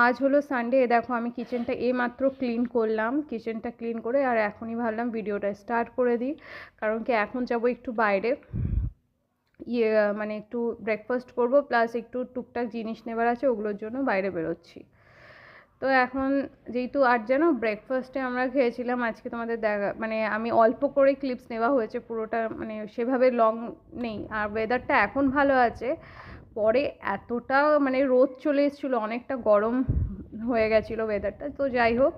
আজ হলো সানডে। দেখো আমি কিচেনটা এইমাত্র ক্লিন করলাম, কিচেনটা ক্লিন করে আর এখনই ভাবলাম ভিডিওটা স্টার্ট করে দিই, কারণ কি এখন যাব একটু বাইরে, মানে একটু ব্রেকফাস্ট করব, প্লাস একটু টুকটাক জিনিস নেবার আছে, ওগুলোর জন্য বাইরে বেরোচ্ছি। তো এখন যেহেতু আর জানো ব্রেকফাস্টে আমরা খেয়েছিলাম আজকে, তোমাদের দেখা মানে আমি অল্প করে ক্লিপস নেওয়া হয়েছে, পুরোটা মানে সেভাবে লং নেই। আর ওয়েদারটা এখন ভালো আছে, পরে এতটা মানে রোদ চলে এসেছিলো, অনেকটা গরম হয়ে গেছিলো ওয়েদারটা। তো যাই হোক,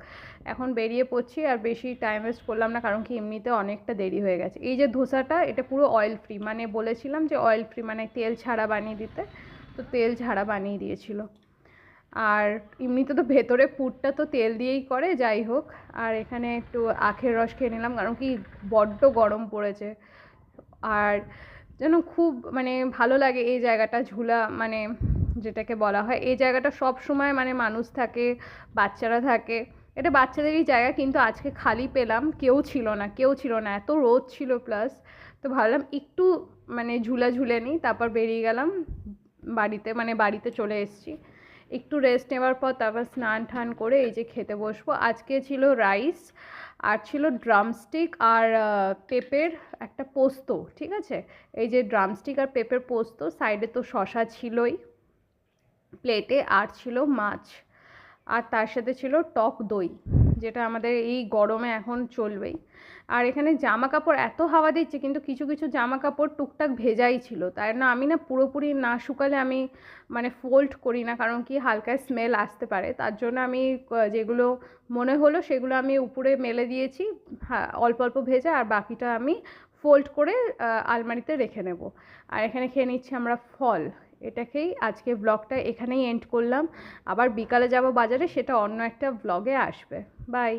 এখন বেরিয়ে পড়ছি, আর বেশি টাইম ওয়েস্ট করলাম না, কারণ কি এমনিতে অনেকটা দেরি হয়ে গেছে। এই যে ধোসাটা, এটা পুরো অয়েল ফ্রি, মানে বলেছিলাম যে অয়েল ফ্রি মানে তেল ছাড়া বানিয়ে দিতে, তো তেল ছাড়া বানিয়ে দিয়েছিলো। আর এমনিতে তো ভেতরে পুরটা তো তেল দিয়েই করে, যাই হোক। আর এখানে একটু আখের রস খেয়ে নিলাম, কারণ কি বড্ড গরম পড়েছে। আর যেন খুব মানে ভালো লাগে এই জায়গাটা, ঝুলা মানে যেটাকে বলা হয়, এই জায়গাটা সব সময় মানে মানুষ থাকে, বাচ্চারা থাকে, এটা বাচ্চাদেরই জায়গা। কিন্তু আজকে খালি পেলাম, কেউ ছিল না, কেউ ছিল না, এত রোদ ছিল প্লাস। তো ভাবলাম একটু মানে ঝুলা ঝুলে নিই, তারপর বেরিয়ে গেলাম বাড়িতে, মানে বাড়িতে চলে এসেছি। একটু রেস্ট নেওয়ার পর তারপর স্নান টান করে এই যে খেতে বসবো। আজকে ছিল রাইস, আর ছিল ড্রামস্টিক আর পেঁপের একটা পোস্ত, ঠিক আছে। এই যে ড্রামস্টিক আর পেঁপের পোস্ত, সাইডে তো শশা ছিলই প্লেটে, আর ছিল মাছ, আর তার সাথে ছিল টক দই, যেটা আমাদের এই গরমে এখন চলবেই। আর এখানে জামা কাপড় এত হাওয়া দিচ্ছে, কিন্তু কিছু কিছু জামা কাপড় টুকটাক ভেজাই ছিল, তাই না আমি না পুরোপুরি না শুকালে আমি মানে ফোল্ড করি না, কারণ কি হালকা স্মেল আসতে পারে, তার জন্য আমি যেগুলো মনে হলো সেগুলো আমি উপরে মেলে দিয়েছি, হ্যাঁ অল্প অল্প ভেজা, আর বাকিটা আমি ফোল্ড করে আলমারিতে রেখে নেব। আর এখানে খেয়ে নিচ্ছি আমরা ফল। এটাকেই আজকে ব্লগটা এখানেই এন্ড করলাম। আবার বিকালে যাব বাজারে, সেটা অন্য একটা ব্লগে আসবে। বাই।